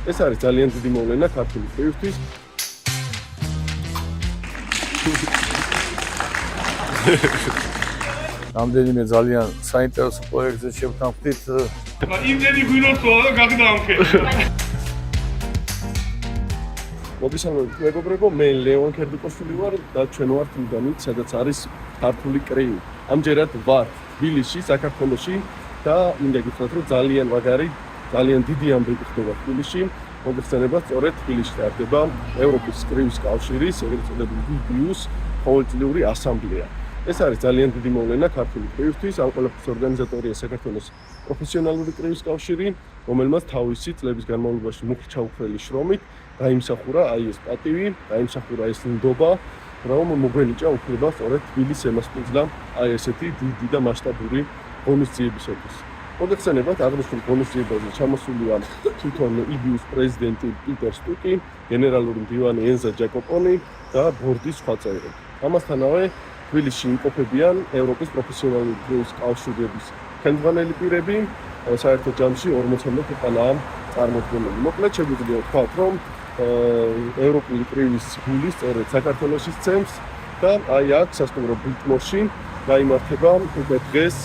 ეს არის ძალიან დიდი მოვლენა ქართული კრივისთვის. რამდენიმე ძალიან საინტერესო პროექტზე შევთანხმდით. იმდენი გვინორთოა გაგდამქე. მოგესალმებით მეგობრებო, მე ლეონ ქერდიკოშვილი ვარ და ჩვენ ვართ მიდამით, სადაც არის ქართული კრივი. ამჯერად ვარ თბილისში, საქართველოში და მინდა გითხრათ, რომ ძალიან მაგარი, ძალიან დიდი ამბები ხდება თბილისში. მოგეხსენება, სწორედ თბილისში ტარდება ევროპის კრივის კავშირის, ეგრეთ წოდებული EBU-ს ყოველწლიური ასამბლეა. ეს არის ძალიან დიდი მოვლენა ქართული კრივისთვის. ამ ყველაფრის ორგანიზატორია საქართველოს პროფესიონალური კრივის კავშირი, რომელმაც თავისი წლების განმავლობაში მუქი ჩაუქრელი შრომით დაიმსახურა ეს პატივი, დაიმსახურა ეს ნდობა, რომ მოგვენიჭა უფლება სწორედ თბილისს ემასპინძლა ესეთი დიდი და მასშტაბური ღონისძიებისათვის. მოგეხსენებათ, აღნიშნულ ღონისძიებაზე ჩამოსულია თვითონ EBU-ს პრეზიდენტი პიტერ სტუკი, გენერალური მდივანი ენზა ჯაკოპონი და ბორდის სხვა წევრები. ამასთანავე თბილისში იმყოფებიან ევროპის პროფესიონალური კრივის კავშირების ხელმძღვანელი პირები, საერთო ჯამში 40 ქვეყანაა წარმოდგენილი. მოკლედ შეგვიძლია ვთქვათ, რომ ევროპული კრივის გული სწორედ საქართველოში სცემს და აი აქ სასტუმრო ბილტმორში გაიმართება უკვე დღეს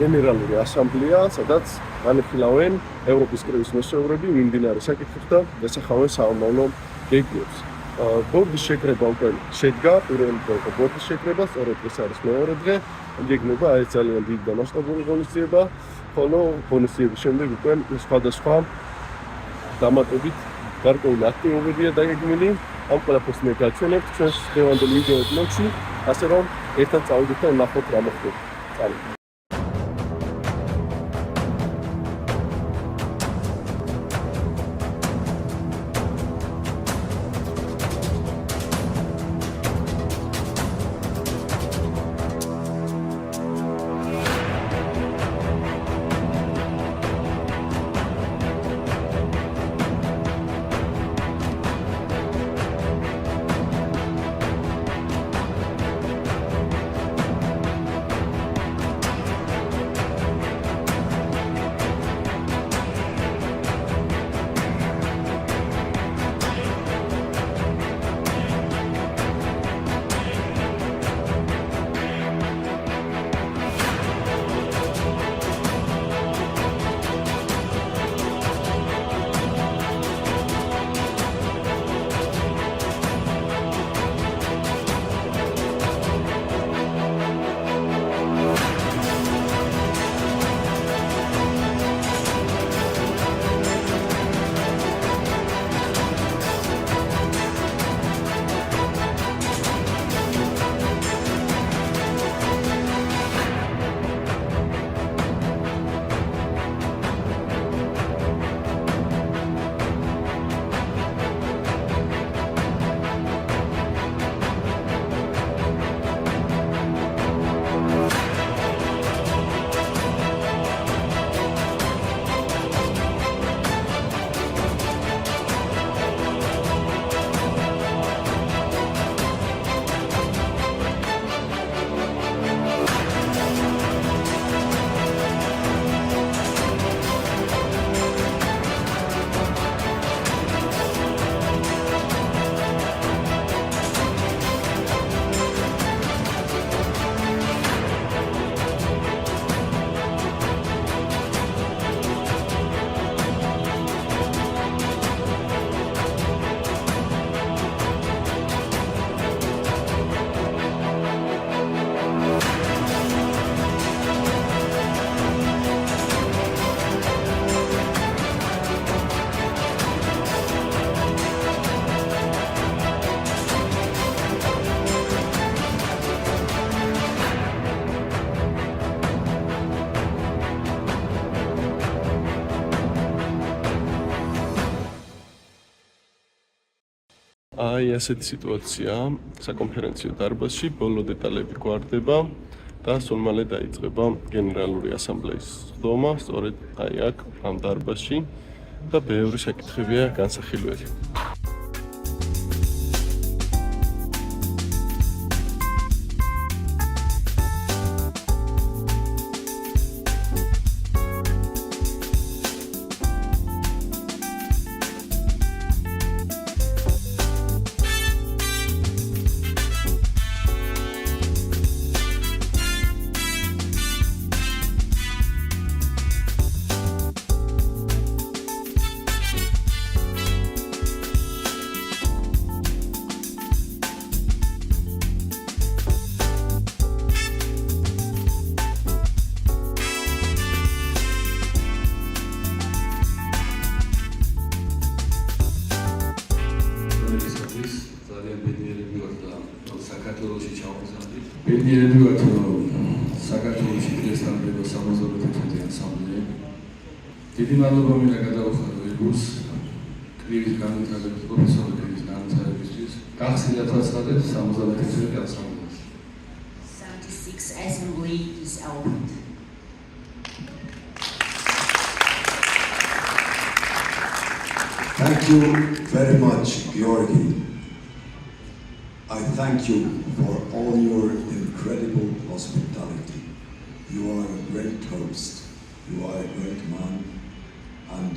გენერალური ასამბლეა, სადაც განეხილავენ ევროპის კრივის მოსწავლეები მიმდინარე საკითხებს და დასახავენ სამომავლო გეგმებს. ბორდის შეკრება უკვე შედგა, პირველი დღე იყო ბორდის შეკრება, სწორედ ეს არის მეორე დღე. გეგმება ეს ძალიან დიდი და მასშტაბური ღონისძიება, ხოლო ღონისძიების შემდეგ უკვე სხვადასხვა დამატებით გარკვეული აქტივობებია დაგეგმილი. ამ ყველაფერს მე გაჩვენებთ ჩვენს დღევანდელ ვიდეო ბლოგში, ასე რომ ერთად წავიდეთ და ვნახოთ რა მოხდება. წავიდეთ. აი ასეთი სიტუაცია საკონფერენციო დარბაზში, ბოლო დეტალები გვარდება და სულ მალე დაიწყება გენერალური ასამბლეის ხდომა, სწორედ აი აქ ამ დარბაზში და ბევრი საკითხებია განსახილველი. მიერებივად საქართველოში დღესთან მდება 71 ასამბლეა. დიდი მადლობა მინდა გადავხადო იგუს კრივის განვითარების პროფესორების განვითარებისთვის. გახსნილად ვაცხადებ 71 ასამბლეას. 76 assembly is opened. Thank you very much, Georgi. I thank you for all your incredible hospitality. You are a great host. You are a great man. And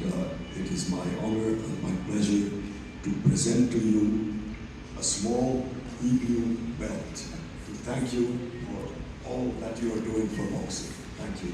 it is my honor and my pleasure to present to you a small EBU belt. To thank you for all that you are doing for boxing. Thank you.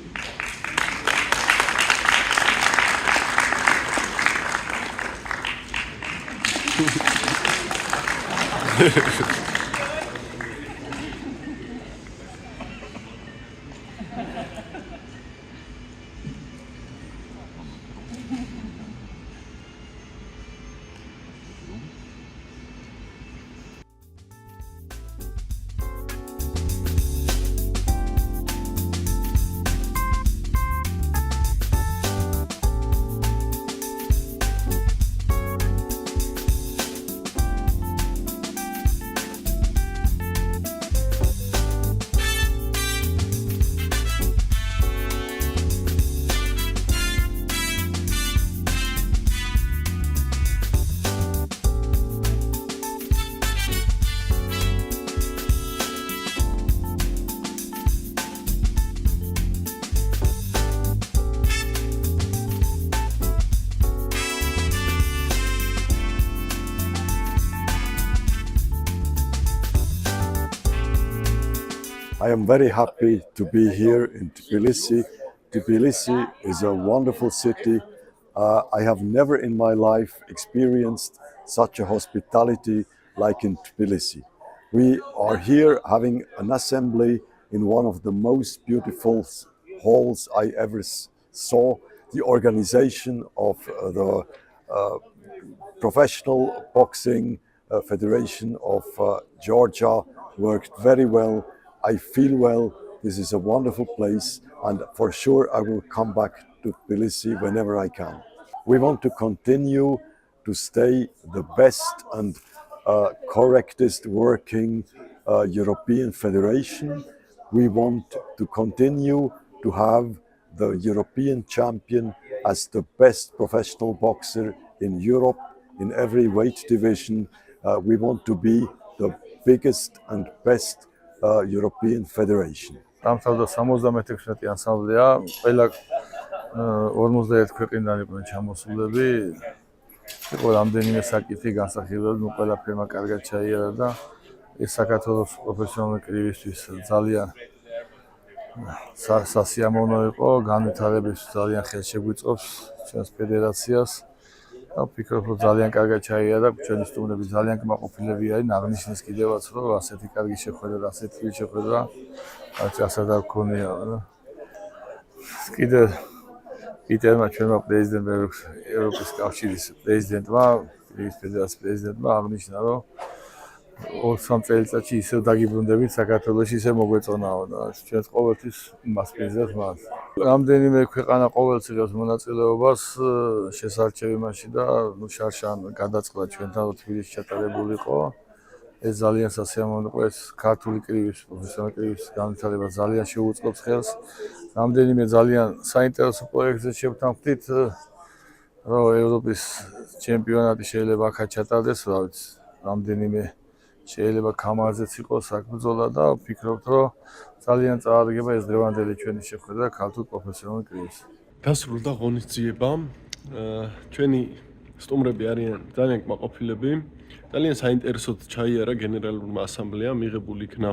I am very happy to be here in Tbilisi. Tbilisi is a wonderful city. I have never in my life experienced such a hospitality like in Tbilisi. We are here having an assembly in one of the most beautiful halls I ever saw. The organization of the Professional Boxing Federation of Georgia worked very well. I feel well. This is a wonderful place, and for sure I will come back to Tbilisi whenever I can. We want to continue to stay the best and correctest working European federation. We want to continue to have the European champion as the best professional boxer in Europe, in every weight division. We want to be the biggest and best European Federation. დამთავრდა 76 ასამბლეა, ყველა 51 ქვეყნიდან იყვნენ ჩამოსულები. იყო რამდენიმე საკითხი განსახილველი, ყველაფერმა კარგად ჩაიარა და ეს საქართველოს პროფესიონალური კრივისთვის ძალიან სასიამოვნო იყო, განვითარების ძალიან ხელშეგვიწყობს ჩვენს ფედერაციას. ვფიქრობ, რომ ძალიან კარგად ჩაიარა, ჩვენი სტუმრები ძალიან კმაყოფილები არიან, აღნიშნეს კიდევაც, რომ ასეთი კარგი შეხვედრა, ასეთი შეხვედრა ასად არ გქონია. კიდე პიტერმა ჩვენმა პრეზიდენტმა, ევროპის კავშირის პრეზიდენტმა, კრივის ფედერაციის პრეზიდენტმა აღნიშნა, რომ 2-3 წელიწადში ისევ დაგიბრუნდებით საქართველოში, ისე მოგვეწონაო და ჩვენს ყოველთვის იმას ვიზრდით მას. რამდენიმე ქვეყანა ყოველს იღებს მონაწილეობას შესარჩევი მასში და შარშან გადაწყდა ჩვენთან თბილისში ჩატარებული იყო. ეს ძალიან სასიამოვნო იყო, ეს ქართული კრივის, პროფესიონალური კრივის განვითარება ძალიან შეუწყობს ხელს. რამდენიმე ძალიან საინტერესო პროექტზე შევთანხმდით, რომ ევროპის ჩემპიონატი შეიძლება აქ ჩატარდეს, რა ვიცი, რამდენიმე შეიძლება კამარზეც იყოს საკბრძოლა და ვფიქრობთ, რომ ძალიან წაადგება ეს დღევანდელი ჩვენი შეხვედრა ქართულ პროფესიონალურ კრივს. დასრულდა ღონისძიება. ჩვენი სტუმრები არიან ძალიან კმაყოფილები. ძალიან საინტერესოდ ჩაიარა გენერალურმა ასამბლეამ, მიღებული იქნა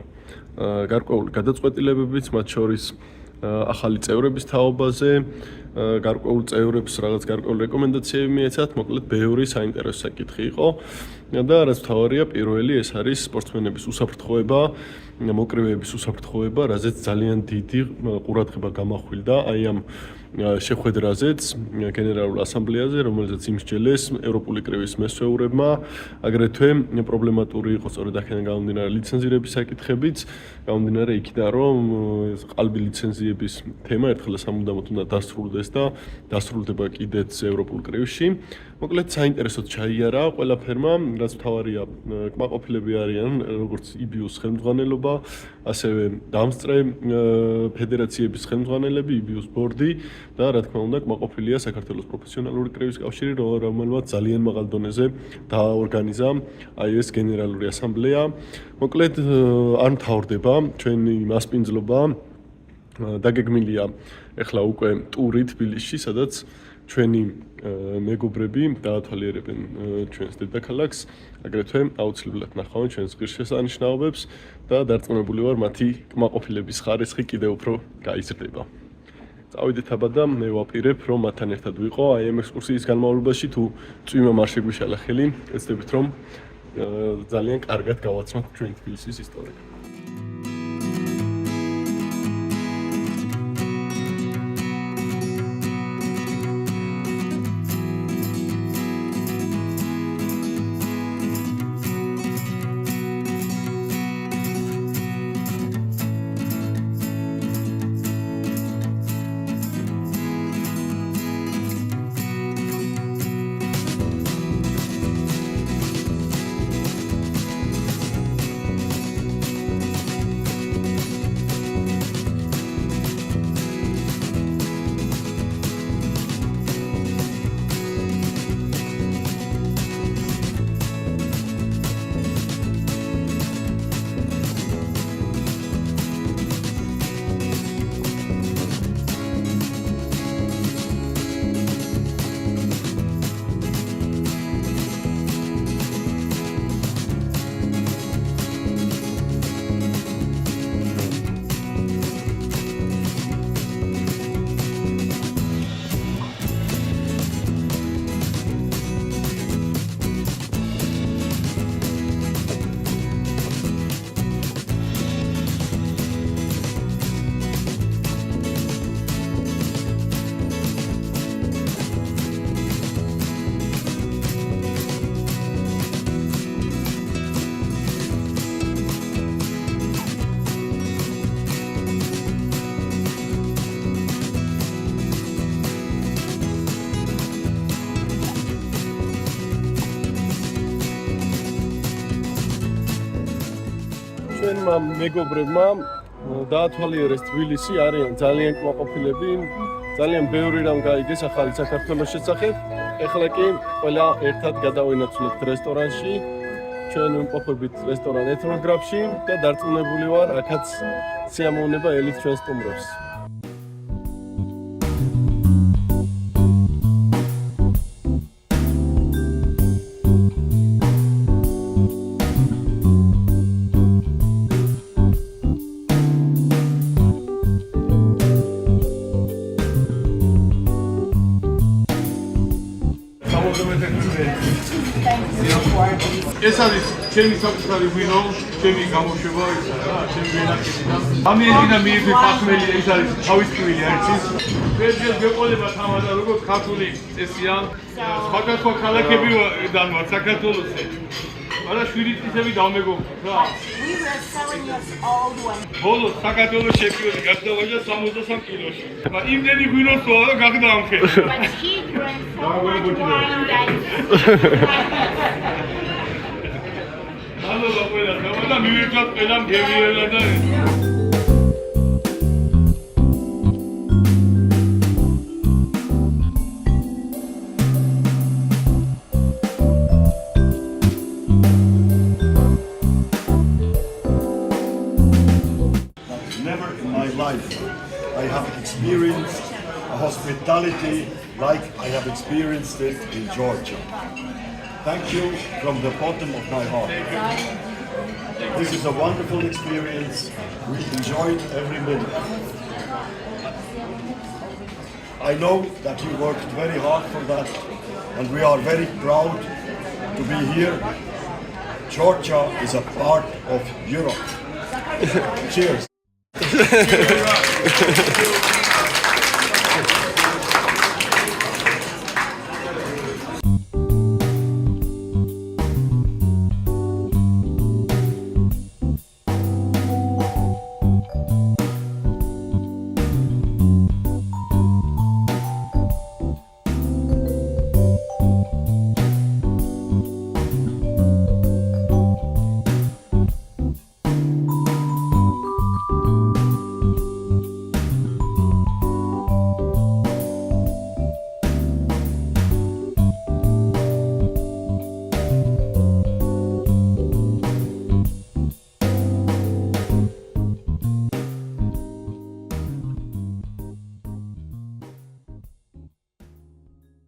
გარკვეული გადაწყვეტილებებიც, მათ შორის ახალი წევრების თაობაზე, გარკვეულ წევრებს რაღაც გარკვეული რეკომენდაციები მიეცათ, მოკლედ ბევრი საინტერესო საკითხი იყო და რაც მთავარია, პირველი ეს არის სპორტსმენების უსაფრთხოება, მოკრივეების უსაფრთხოება, რაზეც ძალიან დიდი ყურადღება გამახვილდა აი ამ შეხვედრაზეც გენერალურ ასამბლეაზე, რომელზეც იმსჯელეს ევროპული კრების მესვეურებმა, აგრეთვე პრობლემატური იყო სწორედ აქედან გამომდინარე ლიცენზირების საკითხებიც, გამომდინარე იქიდან, რომ ყალბი ლიცენზიების თემა ერთხელ სამუდამოდ უნდა დასრულდეს და დასრულდება კიდეც ევროპულ კრებში. მოკლედ საინტერესოდ ჩაიარა ყველაფერმა, რაც მთავარია კმაყოფილები არიან როგორც იბიუს ხელმძღვანელობა, ასევე დამსწრე ფედერაციების ხელმძღვანელები, იბიუს ბორდი და რა თქმა უნდა კმაყოფილია საქართველოს პროფესიონალური კრების კავშირი, რომელმაც ძალიან მაღალ დონეზე დააორგანიზა აი ეს გენერალური ასამბლეა. მოკლედ არ მთავრდება ჩვენი მასპინძლობა, დაგეგმილია ეხლა უკვე ტური თბილისში, სადაც ჩვენი მეგობრები დაათვალიერებენ ჩვენს დედაქალაქს, აგრეთვე აუცილებლად ნახავენ ჩვენს ღირსშესანიშნაობებს და დარწმუნებული ვარ, მათი კმაყოფილების ხარისხი კიდევ უფრო გაიზრდება. წავიდეთ აბა და მე ვაპირებ, რომ მათთან ერთად ვიყო აი ამ ექსკურსიის განმავლობაში, თუ წვიმამ არ შეგვიშალა ხელი, ეცდებით რომ ძალიან კარგად გავაცნობთ ჩვენ თბილისის ისტორია. ჩვენმა მეგობრებმა დაათვალიერეს თბილისი, არიან ძალიან კმაყოფილები, ძალიან ბევრი რამ გაიგეს ახალი საქართველოს შესახებ. ეხლა კი ყველა ერთად გადავინაცვლებთ რესტორანში, ჩვენ ვიმყოფებით რესტორან ეთნოგრაფში და დარწმუნებული ვარ, აქაც სიამოვნება ელით ჩვენ სტუმრებს. ეს არის ჩემი საკუთარი ღვინო, ჩემი გამოშვება ისა რა, ჩემი ვენაკეთება. ამიერიდან მიიღე ფახმელი, ეს არის თავის ტვილი არცის. ფერჯერ გეყოლება თამადა როგორც ქართული წესია. სხვადასხვა ქალაქებიდან ვარ საქართველოსზე. არა 7 წლები დავმეგობრდით რა. We were 7 years old when ბოლოს საქართველოს ჩემპიონი გადავაჟა 63 კილოში. იმდენი ღვინოს ვარ, გახდა ამხე. but he drank so much wine that Hallo, abuela, ¿cómo mi vida pelan que vive la tarde? Never in my life I have experienced a hospitality like I have experienced it in Georgia. Thank you from the bottom of my heart. This is a wonderful experience. We enjoyed every minute. I know that you worked very hard for that, and we are very proud to be here. Georgia is a part of Europe. Cheers.